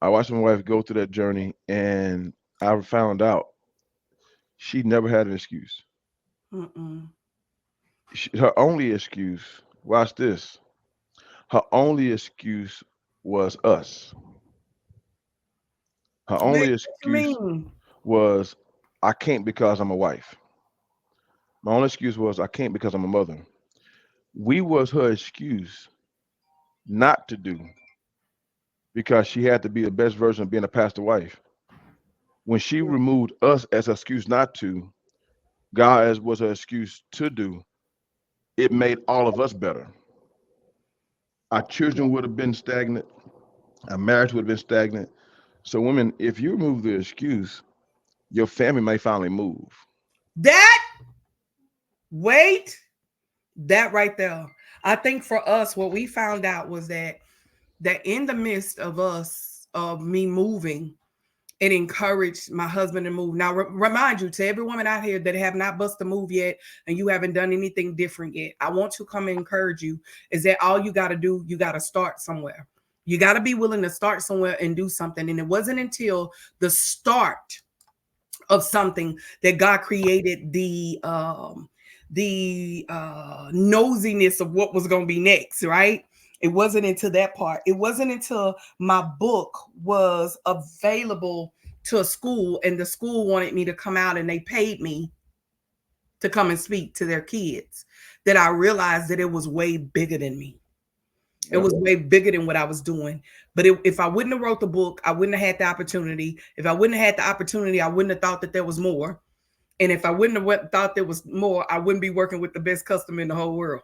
I watched my wife go through that journey, and I found out she never had an excuse. Mm-mm. Her only excuse, watch this. Her only excuse was us. Her Wait, only what you excuse mean? was, I can't because I'm a wife. My only excuse was, I can't because I'm a mother. We was her excuse not to do because she had to be the best version of being a pastor wife. When she removed us as an excuse not to, God as was her excuse to do, it made all of us better. Our children would have been stagnant. Our marriage would have been stagnant. So, women, if you remove the excuse, your family may finally move. That, wait, that right there. I think for us, what we found out was that in the midst of me moving, it encouraged my husband to move. Now, remind you, to every woman out here that have not bust a move yet and you haven't done anything different yet, I want to come and encourage you is that all you got to do, you got to start somewhere. You got to be willing to start somewhere and do something. And it wasn't until the start of something that God created the nosiness of what was going to be next, right? It wasn't until that part. It wasn't until my book was available to a school and the school wanted me to come out and they paid me to come and speak to their kids that I realized that it was way bigger than me. It Yep. was way bigger than what I was doing. But if I wouldn't have wrote the book, I wouldn't have had the opportunity. If I wouldn't have had the opportunity, I wouldn't have thought that there was more. And if I wouldn't have thought there was more, I wouldn't be working with the best customer in the whole world,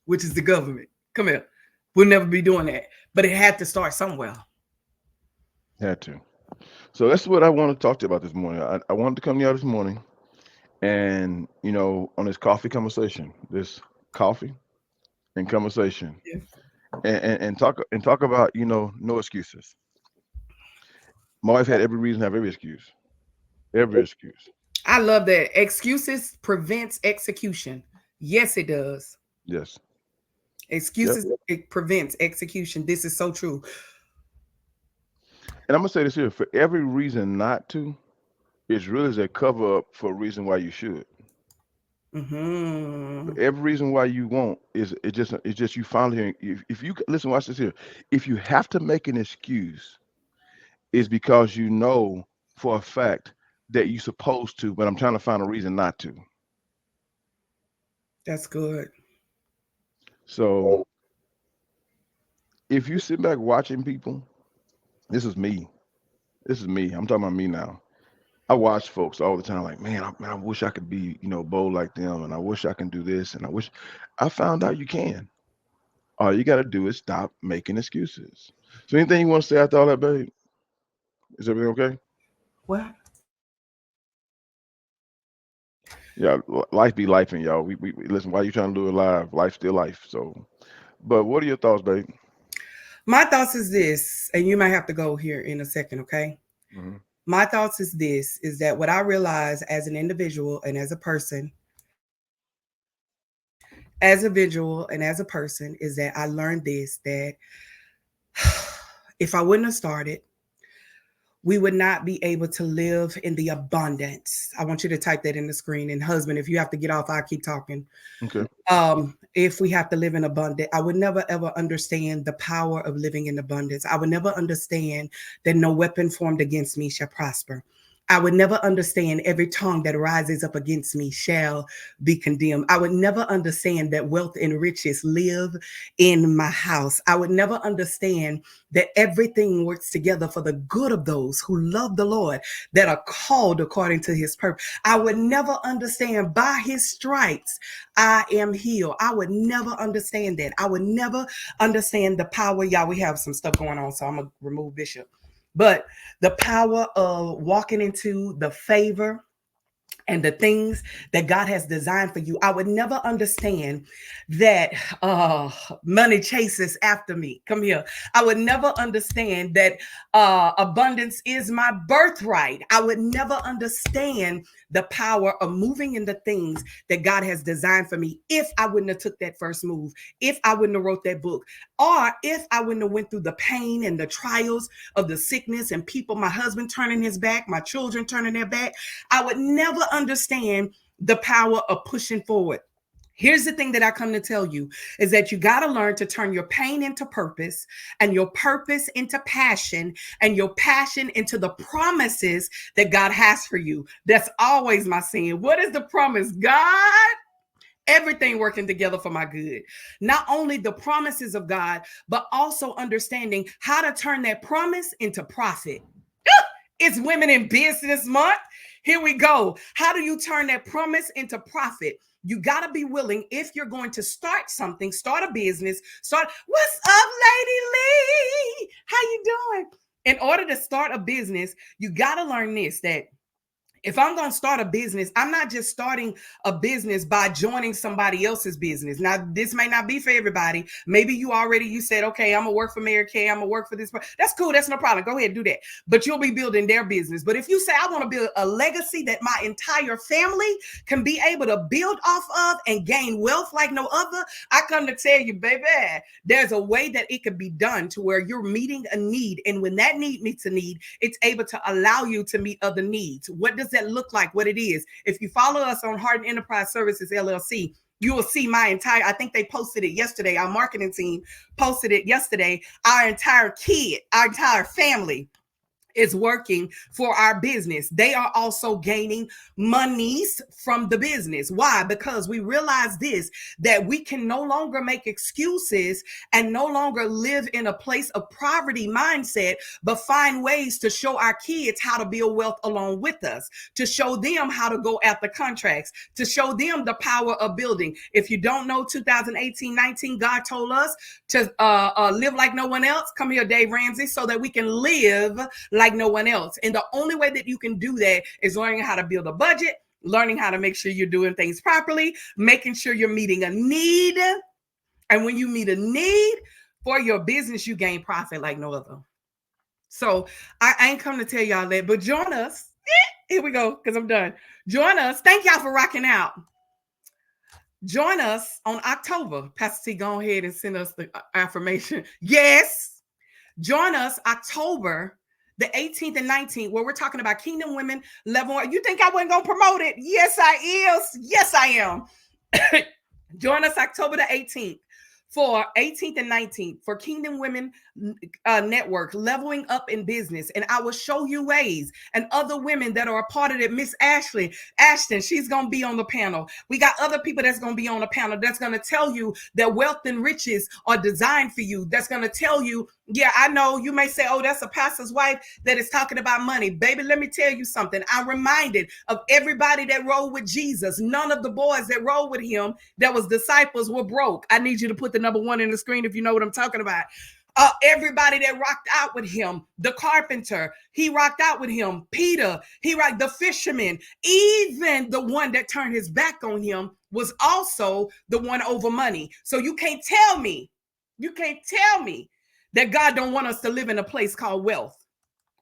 which is the government. Come here. We'll never be doing that. But it had to start somewhere. Had to. So that's what I want to talk to you about this morning. I wanted to come to you this morning and, on this coffee conversation, this coffee and conversation, Yeah. and talk about, no excuses. My wife had every reason to have every excuse. Every excuse. I love that. Excuses prevents execution. Yes, it does. Yes. Yep. Excuses, it prevents execution. This is so true. And I'm gonna say this here: for every reason not to, it's really a cover up for a reason why you should. Mm-hmm. For every reason why you won't is it's just you finally if you listen, watch this here. If you have to make an excuse, it's because you know for a fact that you're supposed to, but I'm trying to find a reason not to. That's good. So if you sit back watching people, this is me. This is me. I'm talking about me now. I watch folks all the time, like, man, I wish I could be, bold like them, and I wish I can do this, and I wish I found out you can. All you got to do is stop making excuses. So, anything you want to say after all that, babe? Is everything okay? Well, Yeah, life be life, and y'all. We listen. Why you trying to do it live? Life still life. So, but what are your thoughts, babe? My thoughts is this, and you might have to go here in a second, okay? Hmm. My thoughts is this, is that what I realize as an individual and as a person, is that I learned this, that if I wouldn't have started, we would not be able to live in the abundance. I want you to type that in the screen. And husband, if you have to get off, I'll keep talking. Okay. If we have to live in abundance, I would never ever understand the power of living in abundance. I would never understand that no weapon formed against me shall prosper. I would never understand every tongue that rises up against me shall be condemned. I would never understand that wealth and riches live in my house. I would never understand that everything works together for the good of those who love the Lord, that are called according to his purpose. I would never understand by his stripes I am healed. I would never understand that. I would never understand the power. Y'all, we have some stuff going on, so I'm going to remove Bishop. But the power of walking into the favor and the things that God has designed for you. I would never understand that money chases after me. Come here. I would never understand that abundance is my birthright. I would never understand the power of moving in the things that God has designed for me if I wouldn't have took that first move, if I wouldn't have wrote that book, or if I wouldn't have went through the pain and the trials of the sickness and people, my husband turning his back, my children turning their back. I would never understand the power of pushing forward. Here's the thing that I come to tell you is that you got to learn to turn your pain into purpose, and your purpose into passion, and your passion into the promises that God has for you. That's always my saying. What is the promise? God, everything working together for my good. Not only the promises of God, but also understanding how to turn that promise into profit. It's Women in Business Month. Here we go. How do you turn that promise into profit? You got to be willing, if you're going to start something, start a business, what's up, Lady Lee? How you doing? In order to start a business, you got to learn this, that if I'm going to start a business, I'm not just starting a business by joining somebody else's business. Now, this may not be for everybody. Maybe you said, okay, I'm going to work for Mary Kay. I'm going to work for this. That's cool. That's no problem. Go ahead and do that. But you'll be building their business. But if you say, I want to build a legacy that my entire family can be able to build off of and gain wealth like no other, I come to tell you, baby, there's a way that it could be done to where you're meeting a need. And when that need meets a need, it's able to allow you to meet other needs. What does that look like? What it is? If you follow us on Harden Enterprise Services LLC, you will see my entire, I think they posted it yesterday. Our marketing team posted it yesterday. Our entire family is working for our business. They are also gaining monies from the business. Why? Because we realize this, that we can no longer make excuses and no longer live in a place of poverty mindset, but find ways to show our kids how to build wealth along with us, to show them how to go after contracts, to show them the power of building. If you don't know, 2018-19, God told us to live like no one else. Come here, Dave Ramsey, so that we can live like no one else. And the only way that you can do that is learning how to build a budget, learning how to make sure you're doing things properly, making sure you're meeting a need. And when you meet a need for your business, you gain profit like no other. So I ain't come to tell y'all that, but join us. Here we go, because I'm done. Join us. Thank y'all for rocking out. Join us on October. Pastor T, go ahead and send us the affirmation. Yes. Join us October the 18th and 19th, where we're talking about Kingdom Women Level 1. You think I wasn't going to promote it? Yes, I is. Yes, I am. Join us October the 18th for 18th and 19th for Kingdom Women Network, Leveling Up in Business. And I will show you ways, and other women that are a part of it. Miss Ashton, she's going to be on the panel. We got other people that's going to be on the panel that's going to tell you that wealth and riches are designed for you. That's going to tell you, yeah, I know you may say, oh, that's a pastor's wife that is talking about money. Baby, let me tell you something. I'm reminded of everybody that rode with Jesus. None of the boys that rode with him that was disciples were broke. I need you to put the number 1 in the screen if you know what I'm talking about. Everybody that rocked out with him, the carpenter, he rocked out with him. Peter, he rocked, the fisherman, even the one that turned his back on him was also the one over money. So you can't tell me that God don't want us to live in a place called wealth.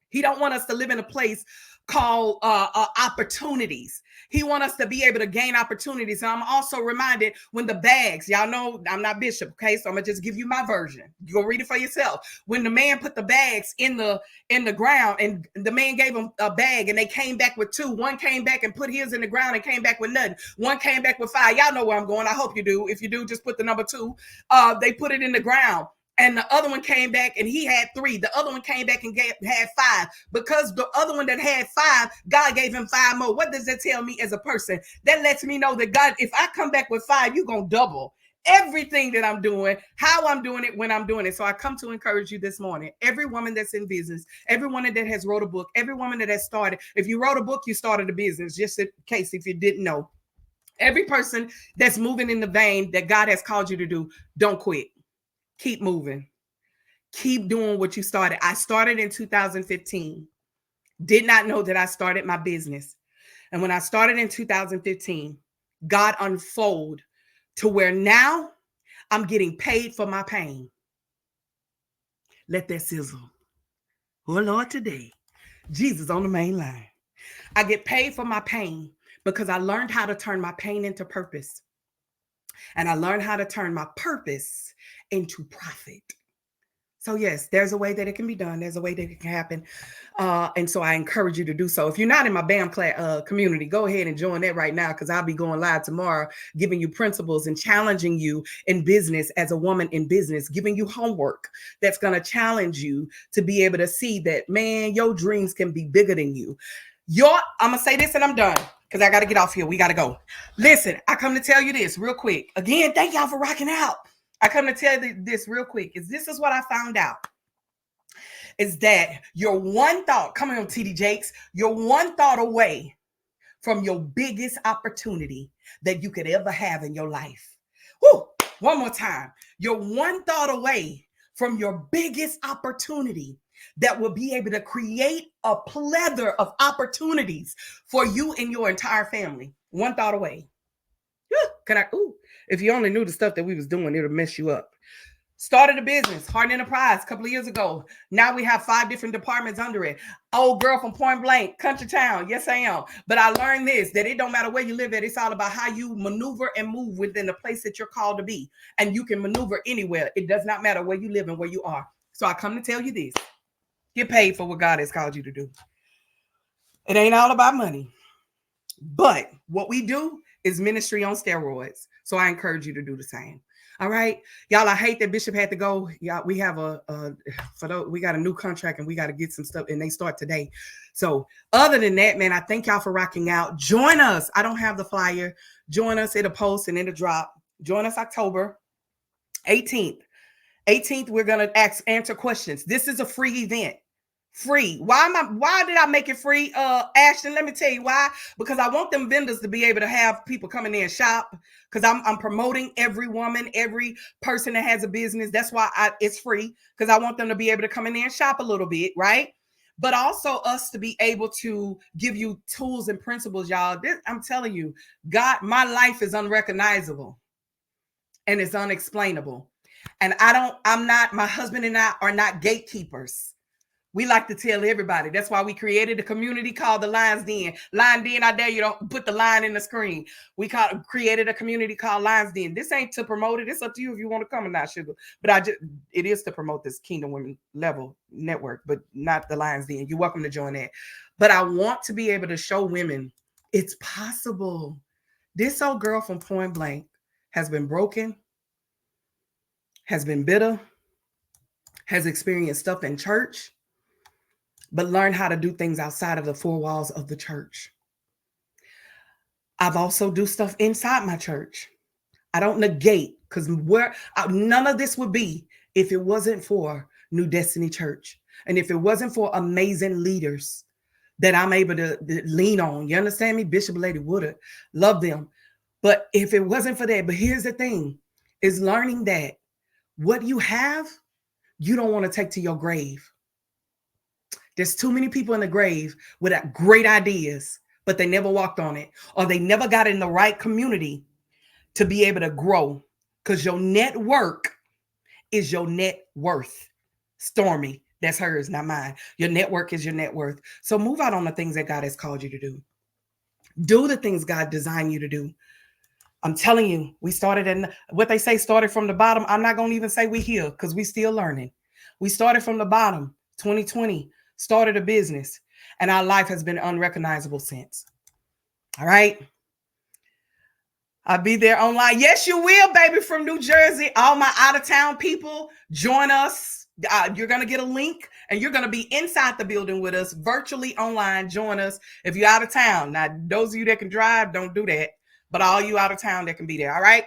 He don't want us to live in a place called opportunities. He wants us to be able to gain opportunities. And I'm also reminded when the bags, y'all know I'm not Bishop, okay? So I'm gonna just give you my version. You go read it for yourself. When the man put the bags in the ground, and the man gave them a bag, and they came back with 2. One came back and put his in the ground and came back with nothing. One came back with 5. Y'all know where I'm going. I hope you do. If you do, just put the number 2. They put it in the ground. And the other one came back and he had 3. The other one came back and had 5. Because the other one that had 5, God gave him 5 more. What does that tell me as a person? That lets me know that God, if I come back with 5, you're going to double everything that I'm doing, how I'm doing it, when I'm doing it. So I come to encourage you this morning. Every woman that's in business, every woman that has wrote a book, every woman that has started. If you wrote a book, you started a business, just in case if you didn't know. Every person that's moving in the vein that God has called you to do, don't quit. Keep moving. Keep doing what you started. I started in 2015. Did not know that I started my business. And when I started in 2015, God unfolded to where now I'm getting paid for my pain. Let that sizzle. Oh, Lord, today, Jesus on the main line. I get paid for my pain because I learned how to turn my pain into purpose. And I learned how to turn my purpose into profit. So yes, there's a way that it can be done. There's a way that it can happen. And so I encourage you to do so. If you're not in my BAM class community, go ahead and join that right now, because I'll be going live tomorrow, giving you principles and challenging you in business as a woman in business, giving you homework that's going to challenge you to be able to see that, man, your dreams can be bigger than you. I'm going to say this and I'm done, because I got to get off here. We got to go. Listen, I come to tell you this real quick. Again, thank y'all for rocking out. I come to tell you this real quick. This is what I found out. Is that you're one thought, come on, TD Jakes, you're one thought away from your biggest opportunity that you could ever have in your life. Woo, one more time. You're one thought away from your biggest opportunity that will be able to create a plethora of opportunities for you and your entire family. One thought away. If you only knew the stuff that we was doing, it'll mess you up. Started a business, Harden Enterprise, a couple of years ago. Now we have 5 different departments under it. Old girl from Point Blank, country town. Yes, I am. But I learned this, that it don't matter where you live at. It's all about how you maneuver and move within the place that you're called to be. And you can maneuver anywhere. It does not matter where you live and where you are. So I come to tell you this. Get paid for what God has called you to do. It ain't all about money. But what we do is ministry on steroids. So I encourage you to do the same. All right, y'all. I hate that Bishop had to go. Yeah, we have we got a new contract and we got to get some stuff, and they start today. So other than that, man, I thank y'all for rocking out. Join us. I don't have the flyer. Join us. It'll post and it'll drop. Join us October 18th. 18th, we're gonna answer questions. This is a free event. Free. Why did I make it free? Ashton, let me tell you why. Because I want them vendors to be able to have people come in there and shop. Because I'm promoting every woman, every person that has a business. That's why it's free. Because I want them to be able to come in there and shop a little bit, right? But also us to be able to give you tools and principles, y'all. I'm telling you, God, my life is unrecognizable and it's unexplainable. And my husband and I are not gatekeepers. We like to tell everybody. That's why we created a community called the Lions Den. Lion Den, I dare you don't put the line in the screen. We created a community called Lions Den. This ain't to promote it. It's up to you if you want to come or not, sugar. But it is to promote this Kingdom Women Level network, but not the Lions Den. You're welcome to join that. But I want to be able to show women it's possible. This old girl from Point Blank has been broken, has been bitter, has experienced stuff in church, but learn how to do things outside of the 4 walls of the church. I've also do stuff inside my church. I don't negate, because none of this would be if it wasn't for New Destiny Church. And if it wasn't for amazing leaders that I'm able to lean on. You understand me? Bishop Lady Woodard, love them. But if it wasn't for that, but here's the thing, is learning that what you have you don't want to take to your grave. There's too many people in the grave with great ideas, but they never walked on it, or they never got in the right community to be able to grow, because your network is your net worth. Stormy, that's hers, not mine. Your network is your net worth. So move out on the things that God has called you to do. Do the things God designed you to do. I'm telling you, we started in what they say, started from the bottom. I'm not going to even say we here because we still learning. We started from the bottom, 2020, started a business, and our life has been unrecognizable since. All right. I'll be there online. Yes, you will, baby, from New Jersey. All my out-of-town people, join us. You're going to get a link, and you're going to be inside the building with us, virtually online. Join us if you're out of town. Now, those of you that can drive, don't do that. But all you out of town that can be there, all right?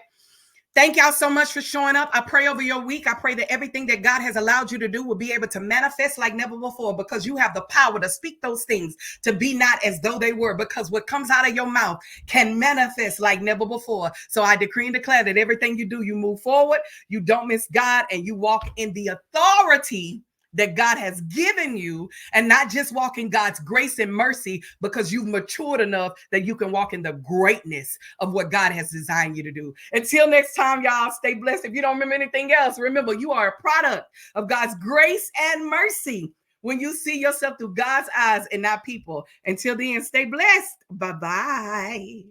Thank y'all so much for showing up. I pray over your week. I pray that everything that God has allowed you to do will be able to manifest like never before, because you have the power to speak those things to be not as though they were, because what comes out of your mouth can manifest like never before. So I decree and declare that everything you do, you move forward, you don't miss God, and you walk in the authority that God has given you, and not just walk in God's grace and mercy because you've matured enough that you can walk in the greatness of what God has designed you to do. Until next time, y'all, stay blessed. If you don't remember anything else, remember you are a product of God's grace and mercy when you see yourself through God's eyes and not people. Until then, stay blessed. Bye-bye.